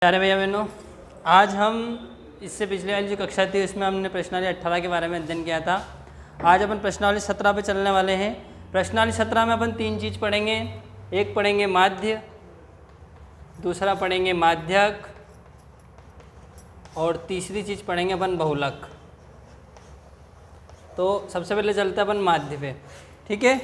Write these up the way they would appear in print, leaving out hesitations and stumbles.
प्यारे भैया बहनों, आज हम इससे पिछले वाली जो कक्षा थी उसमें हमने प्रश्नावली 18 के बारे में अध्ययन किया था। आज अपन प्रश्नावली 17 पे चलने वाले हैं। प्रश्नावली 17 में अपन तीन चीज़ पढ़ेंगे। एक पढ़ेंगे माध्य, दूसरा पढ़ेंगे माध्यक और तीसरी चीज़ पढ़ेंगे अपन बहुलक। तो सबसे पहले चलते हैं अपन माध्य पे। ठीक है,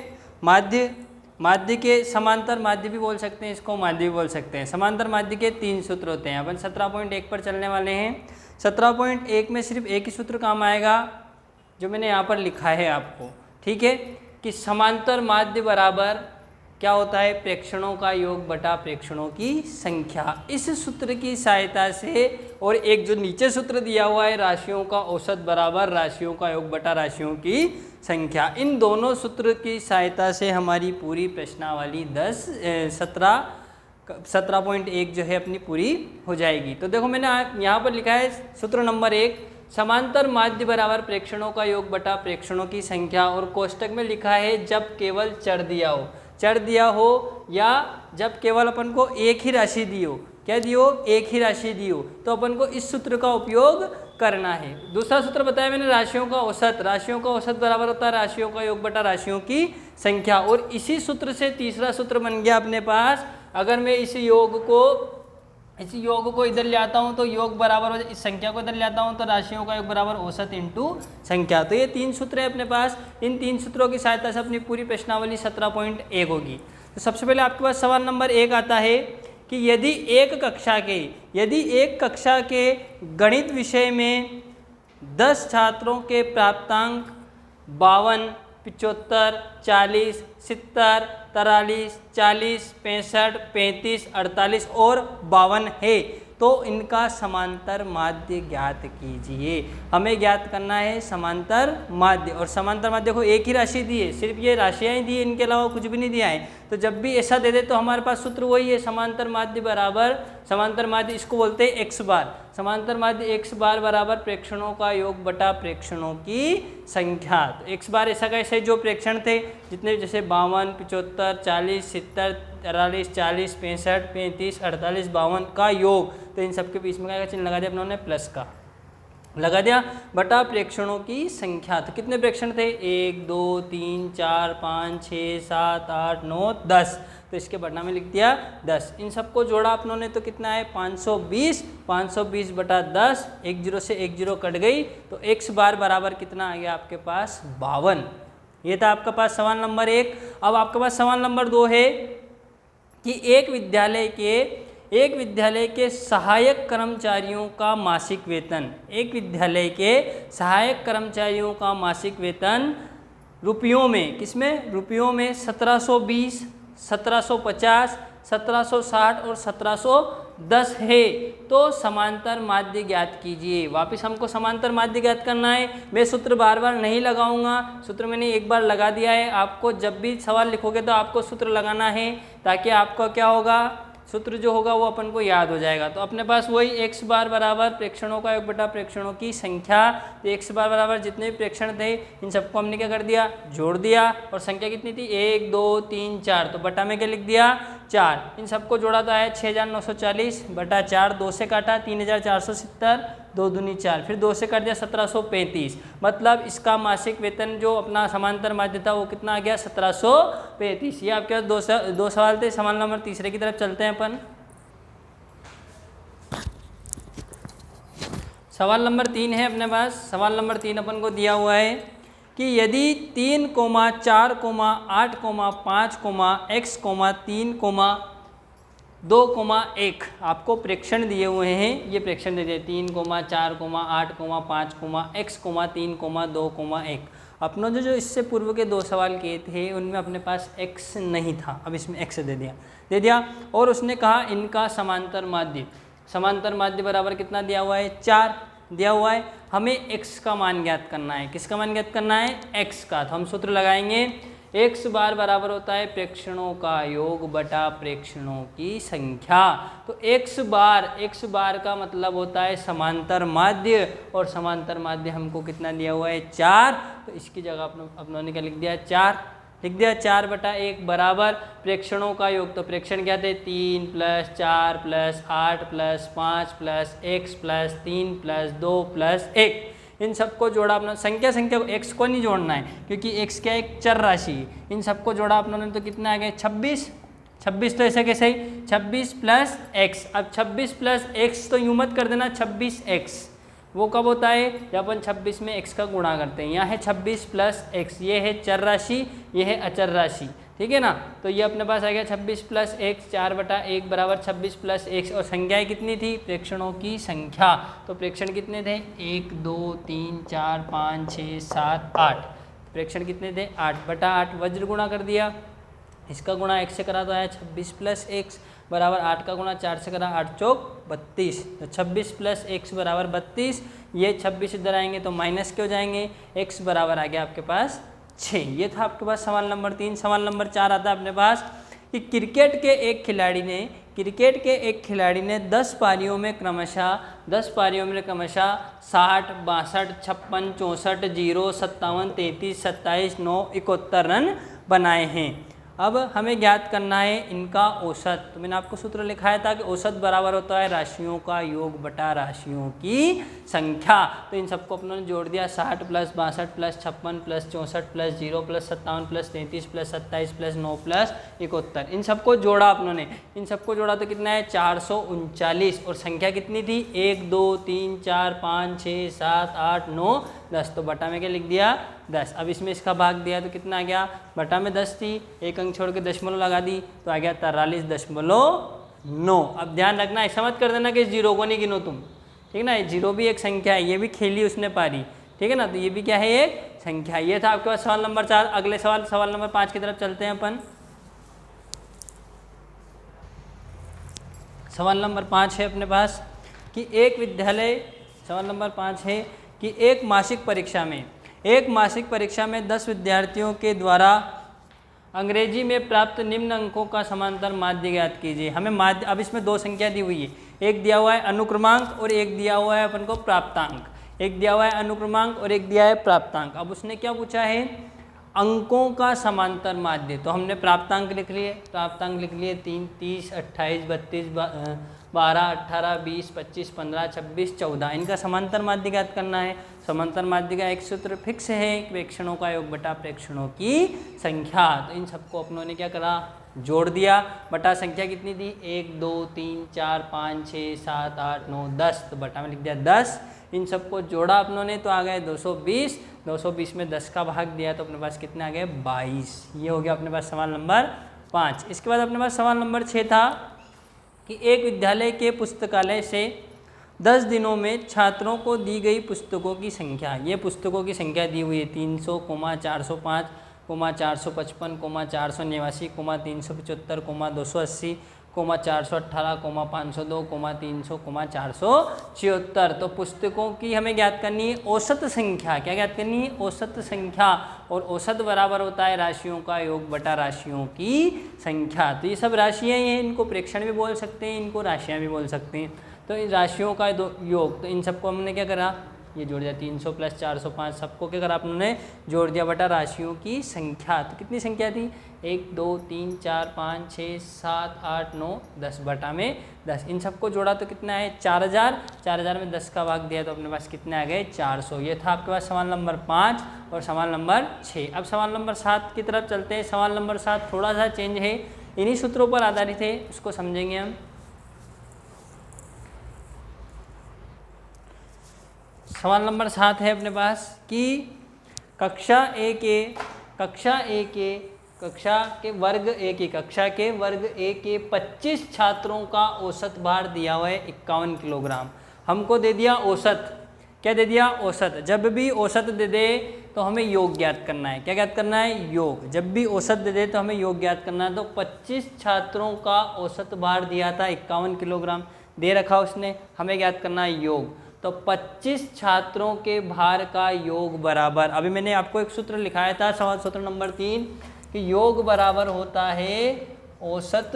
माध्य के समांतर माध्य भी बोल सकते हैं, इसको माध्य भी बोल सकते हैं। समांतर माध्य के तीन सूत्र होते हैं। अपन 17.1 पर चलने वाले हैं। 17.1 में सिर्फ एक ही सूत्र काम आएगा जो मैंने यहाँ पर लिखा है आपको। ठीक है, कि समांतर माध्य बराबर क्या होता है, प्रेक्षणों का योग बटा प्रेक्षणों की संख्या। इस सूत्र की सहायता से, और एक जो नीचे सूत्र दिया हुआ है राशियों का औसत बराबर राशियों का योग बटा राशियों की संख्या, इन दोनों सूत्र की सहायता से हमारी पूरी प्रश्नावली 17.1 जो है अपनी पूरी हो जाएगी। तो देखो मैंने यहाँ पर लिखा है सूत्र नंबर 1, समांतर माध्य बराबर प्रेक्षणों का योग बटा प्रेक्षणों की संख्या, और कोष्टक में लिखा है जब केवल चर दिया हो या जब केवल अपन को एक ही राशि दी हो। क्या दी हो? एक ही राशि दी हो, तो अपन को इस सूत्र का उपयोग करना है। दूसरा सूत्र बताया मैंने राशियों का औसत बराबर होता है राशियों का योग बटा राशियों की संख्या। और इसी सूत्र से तीसरा सूत्र बन गया अपने पास, अगर मैं इस योग को इधर ले आता हूँ तो योग बराबर, इस संख्या को इधर ले आता हूँ तो राशियों का योग बराबर औसत इंटू संख्या। तो ये तीन सूत्र है अपने पास। इन तीन सूत्रों की सहायता से अपनी पूरी प्रश्नावली 17.1 होगी। तो सबसे पहले आपके पास सवाल नंबर 1 आता है कि यदि एक कक्षा के गणित विषय में 10 छात्रों के प्राप्तांक 52, 75, 40, 70, 43, 40, 65, 35, 48 और 52 है, तो इनका समांतर माध्य ज्ञात कीजिए। हमें ज्ञात करना है समांतर माध्य। और समांतर माध्य देखो एक ही राशि दी है, सिर्फ ये राशियाँ ही दी है, इनके अलावा कुछ भी नहीं दिया है। तो जब भी ऐसा दे दे तो हमारे पास सूत्र वही है, समांतर माध्य बराबर, समांतर माध्य इसको बोलते हैं x बार। समांतर माध्य x बार बराबर प्रेक्षणों का योग बटा प्रेक्षणों की संख्या। तो x बार ऐसा कैसे, जो प्रेक्षण थे जितने, जैसे 52, 75, 40, 70, 43, 40, 65, 35, 48, 52 का योग, तो इन सबके बीच में क्या चिन्ह लगा दिया अपनों ने, प्लस का लगा दिया, बटा प्रेक्षणों की संख्या। तो कितने प्रेक्षण थे, 1, 2, 3, 4, 5, 6, 7, 8, 9, 10। तो इसके बटा में लिख दिया 10। इन सबको जोड़ा अपनों ने तो कितना है 520 बटा 10, 1 0 से 1 0 कट गई, तो x बार बराबर कितना आ गया आपके पास 52। ये था आपके पास सवाल नंबर 1। अब आपके पास सवाल नंबर 2 है कि एक विद्यालय के सहायक कर्मचारियों का मासिक वेतन रुपयों में, किसमें, रुपयों में 1720, 1750, 1760 और 1710 है, तो समांतर माध्य ज्ञात कीजिए। वापस हमको समांतर माध्य ज्ञात करना है। मैं सूत्र बार बार नहीं लगाऊंगा, सूत्र मैंने एक बार लगा दिया है। आपको जब भी सवाल लिखोगे तो आपको सूत्र लगाना है, ताकि आपको क्या होगा, सूत्र जो होगा वो अपन को याद हो जाएगा। तो अपने पास वही x बार बराबर प्रेक्षणों का योग बटा प्रेक्षणों की संख्या। तो x बार बराबर जितने भी प्रेक्षण थे इन सबको हमने क्या कर दिया, जोड़ दिया। और संख्या कितनी थी, 1, 2, 3, 4, तो बटा में क्या लिख दिया 4। इन सबको जोड़ा तो आया 6940 बटा 4, 2 से काटा 3470, 2 दूनी 4, फिर 2 से काट दिया 1735। मतलब इसका मासिक वेतन जो अपना समांतर माध्य था वो कितना आ गया 1735। ये आपके पास दो सवाल थे। सवाल नंबर तीसरे की तरफ चलते हैं अपन। सवाल नंबर 3 है अपने पास। सवाल नंबर 3 अपन को दिया हुआ है कि यदि 3, 4, 8, 5, x, 3, 2, 1 आपको प्रेक्षण दिए हुए हैं। ये प्रेक्षण दे दिए 3, 4, 8, 5, x, 3, 2, 1। अपनों जो इससे पूर्व के 2 सवाल किए थे उनमें अपने पास x नहीं था, अब इसमें x दे दिया। और उसने कहा इनका समांतर माध्य बराबर कितना दिया हुआ है, 4 दिया हुआ है। हमें x का मान ज्ञात करना है। किसका मान ज्ञात करना है, x का। तो हम सूत्र लगाएंगे, x बार बराबर होता है प्रेक्षणों का योग बटा प्रेक्षणों की संख्या। तो x बार का मतलब होता है समांतर माध्य, और समांतर माध्य हमको कितना दिया हुआ है 4। तो इसकी जगह अपनों ने क्या लिख दिया 4। लिख दिया 4/1 बराबर प्रेक्षणों का योग। तो प्रेक्षण क्या थे 3 + 4 + 8 + 5 + x + 3 + 2 + 1, इन सबको जोड़ा अपना संख्या x को नहीं जोड़ना है क्योंकि x क्या एक चर राशि है। इन सबको जोड़ा अपनों ने तो कितना आ गया 26 तो ऐसे कैसे ही 26 + x। अब 26 + x तो यूं मत कर देना 26x, वो कब होता है जब अपन 26 में x का गुणा करते हैं। यहाँ है 26 + x, ये है चर राशि, ये है अचर राशि, ठीक है ना। तो ये अपने पास आ गया 26 + x 4/1 बराबर 26 + x। और संख्याएं कितनी थी प्रेक्षणों की संख्या, तो प्रेक्षण कितने थे 1 2 3 4 5 6 7 8, प्रेक्षण कितने थे 8/8। वज्र गुणा कर दिया, इसका गुणा x से करा तो आया 26 + x बराबर 8 का गुणा 4 से करा 8 चौक 32, तो 26 + x बराबर 32। ये 26 इधर आएंगे तो माइनस के हो जाएंगे, x बराबर आ गया आपके पास 6। ये था आपके पास सवाल नंबर 3। सवाल नंबर 4 आता है अपने पास कि क्रिकेट के एक खिलाड़ी ने 10 पारियों में क्रमशः 60 62 56 64 0 57 33 27 9 71 रन बनाए हैं। अब हमें ज्ञात करना है इनका औसत। तो मैंने आपको सूत्र लिखाया था कि औसत बराबर होता है राशियों का योग बटा राशियों की संख्या। तो इन सबको अपनों ने जोड़ दिया 60 + 62 + 56 + 64 + 0 + 57 + 33 + 27 + 9 + 71, इन सबको जोड़ा अपनों ने। इन सबको जोड़ा तो कितना है 439, और संख्या कितनी थी 1 2 3 4 5 6 7 8 9 10, तो बटा में क्या लिख दिया 10। अब इसमें इसका भाग दिया तो कितना आ गया, बटा में 10 थी, एक अंक छोड़ के दशमलव लगा दी तो आ गया 43.9। अब ध्यान रखना, ऐसा मत कर देना कि इस जीरो को नहीं गिनो तुम, ठीक है ना। जीरो भी एक संख्या है, ये भी खेली उसने पारी, ठीक है ना। तो ये भी क्या है एक संख्या। ये था आपके पास सवाल नंबर 4। अगले सवाल नंबर 5 की तरफ चलते हैं अपन। सवाल नंबर 5 है अपने पास कि एक विद्यालय, सवाल नंबर 5 है कि एक मासिक परीक्षा में 10 विद्यार्थियों के द्वारा अंग्रेजी में प्राप्त निम्न अंकों का समांतर माध्य ज्ञात कीजिए। हमें माध्य, अब इसमें दो संख्या दी हुई है, एक दिया हुआ है अनुक्रमांक और एक दिया हुआ है अपन को प्राप्तांक। एक दिया हुआ है अनुक्रमांक और एक दिया है प्राप्तांक। अब उसने क्या पूछा है अंकों का समांतर माध्य, तो हमने प्राप्तांक लिख लिए 3 30 28 32 12 18 20 25 15 26 14, इनका समांतर माध्य ज्ञात करना है। समांतर माध्य का एक सूत्र फिक्स है प्रेक्षणों का योग बटा प्रेक्षणों की संख्या। तो इन सबको अपनों ने क्या करा जोड़ दिया, बटा संख्या कितनी थी 1 2 3 4 5 6 7 8 9 10, तो बटा में लिख दिया 10। इन सबको जोड़ा अपनों ने तो आ गए 220, 220 में 10 का भाग दिया तो अपने पास कितने आ गए 22। ये हो गया अपने पास सवाल नंबर 5। इसके बाद अपने पास सवाल नंबर 6 था कि एक विद्यालय के पुस्तकालय से 10 दिनों में छात्रों को दी गई पुस्तकों की संख्या। ये पुस्तकों की संख्या दी हुई है 300, 405, 455, 489, 375, 280, 418, 502, 300, 476। तो पुस्तकों की हमें ज्ञात करनी है औसत संख्या। क्या ज्ञात करनी है औसत संख्या, और औसत बराबर होता है राशियों का योग बटा राशियों की संख्या। तो ये सब राशियाँ ही हैं, इनको प्रेक्षण भी बोल सकते हैं, इनको राशियाँ भी बोल सकते हैं। तो इन राशियों का योग, तो इन सबको हमने क्या करा ये जोड़ दिया 300 + 405, सबको क्या करा आपने जोड़ दिया बटा राशियों की संख्या। तो कितनी संख्या थी 1 2 3 4 5 6 7 8 9 10 बटा में 10। इन सबको जोड़ा तो कितना है 4000, 4000 में 10 का भाग दिया तो अपने पास कितने आ गए 400। ये था आपके पास सवाल नंबर 5 और सवाल नंबर 6। अब सवाल नंबर 7 की तरफ चलते हैं। सवाल नंबर 7 थोड़ा सा चेंज है, इन्हीं सूत्रों पर आधारित है, उसको समझेंगे हम। सवाल नंबर 7 है अपने पास कि कक्षा के वर्ग ए के 25 छात्रों का औसत भार दिया हुआ है 51 किलोग्राम। हमको दे दिया औसत, क्या दे दिया औसत। जब भी औसत दे दे तो हमें योग ज्ञात करना है। क्या ज्ञात करना है योग। जब भी औसत दे दे तो हमें योग ज्ञात करना है। तो 25 छात्रों का औसत भार दिया था 51 किलोग्राम दे रखा उसने, हमें ज्ञात करना है योग। तो 25 छात्रों के भार का योग बराबर, अभी मैंने आपको एक सूत्र लिखाया था सवाल सूत्र नंबर 3 कि योग बराबर होता है औसत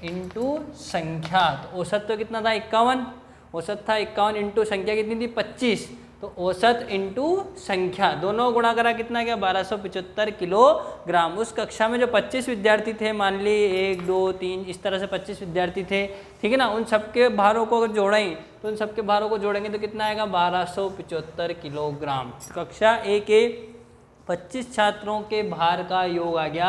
इंटू संख्या। तो औसत तो कितना था 51, औसत था 51 इंटू संख्या कितनी थी 25, तो औसत इंटू संख्या, दोनों गुणा करा कितना गया 1275 किलोग्राम। उस कक्षा में जो 25 विद्यार्थी थे, मान ली 1 2 3 इस तरह से 25 विद्यार्थी थे, ठीक है ना, उन सबके भारों को अगर जोड़ें तो उन सबके भारों को जोड़ेंगे तो कितना आएगा 1275 किलोग्राम। कक्षा ए के 25 छात्रों के भार का योग आ गया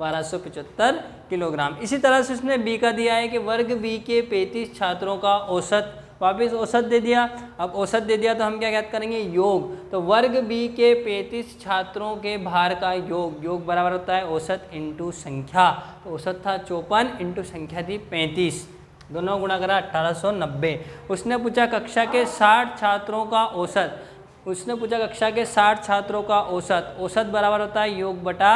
1275 किलोग्राम। इसी तरह से उसने बी का दिया है कि वर्ग बी के 35 छात्रों का औसत, वापस औसत दे दिया। अब औसत दे दिया तो हम क्या ज्ञात करेंगे, योग। तो वर्ग बी के 35 छात्रों के भार का योग, योग बराबर होता है औसत इंटू संख्या। तो औसत था 54 इंटू संख्या थी 35, दोनों गुणा करा 1890। उसने पूछा कक्षा के 60 छात्रों का औसत, उसने पूछा कक्षा के 60 छात्रों का औसत, औसत बराबर होता है योग बटा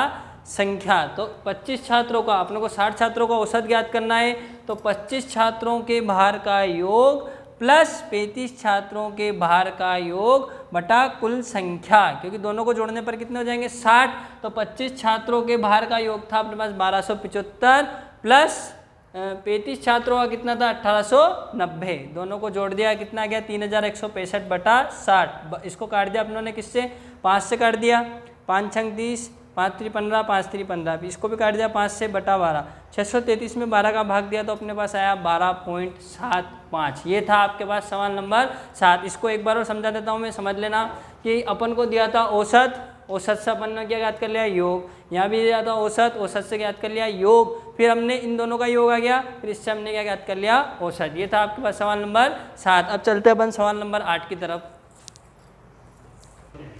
संख्या। तो 25 छात्रों का, अपने को 60 छात्रों का औसत ज्ञात करना है, तो 25 छात्रों के भार का योग प्लस 35 छात्रों के भार का योग बटा कुल संख्या, क्योंकि दोनों को जोड़ने पर कितने हो जाएंगे 60। तो 25 छात्रों के भार का योग था अपने पास 1275 प्लस 35 छात्रों का कितना था 1890, दोनों को जोड़ दिया कितना आ गया 3165 बटा 60। इसको काट दिया अपनों ने किससे, 5 से काट दिया, 5 छंग 30, 5 3 15, 5 3 15, इसको भी काट दिया 5 से बटा 12, 633 में 12 का भाग दिया तो अपने पास आया 12.75। ये था आपके पास सवाल नंबर 7। इसको एक बार और समझा देता हूँ मैं, समझ लेना कि अपन को दिया था औसत, औसत से अपन ने क्या ज्ञात कर लिया योग, यहाँ भी दिया था औसत, औसत से ज्ञात कर लिया योग, फिर हमने इन दोनों का योग आ गया, फिर इससे हमने क्या ज्ञात कर लिया औसत। ये था आपके पास सवाल नंबर 7। अब चलते हैं अपन सवाल नंबर 8 की तरफ।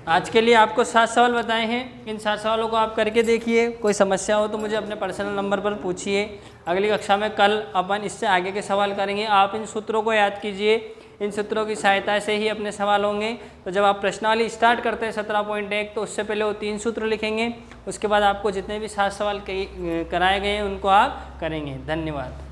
आज के लिए आपको 7 सवाल बताए हैं, इन 7 सवालों को आप करके देखिए। कोई समस्या हो तो मुझे अपने पर्सनल नंबर पर पूछिए। अगली कक्षा में कल अपन इससे आगे के सवाल करेंगे। आप इन सूत्रों को याद कीजिए, इन सूत्रों की सहायता से ही अपने सवाल होंगे। तो जब आप प्रश्नावली स्टार्ट करते हैं 17.1 तो उससे पहले वो 3 सूत्र लिखेंगे, उसके बाद आपको जितने भी 7 सवाल कराए गए हैं उनको आप करेंगे। धन्यवाद।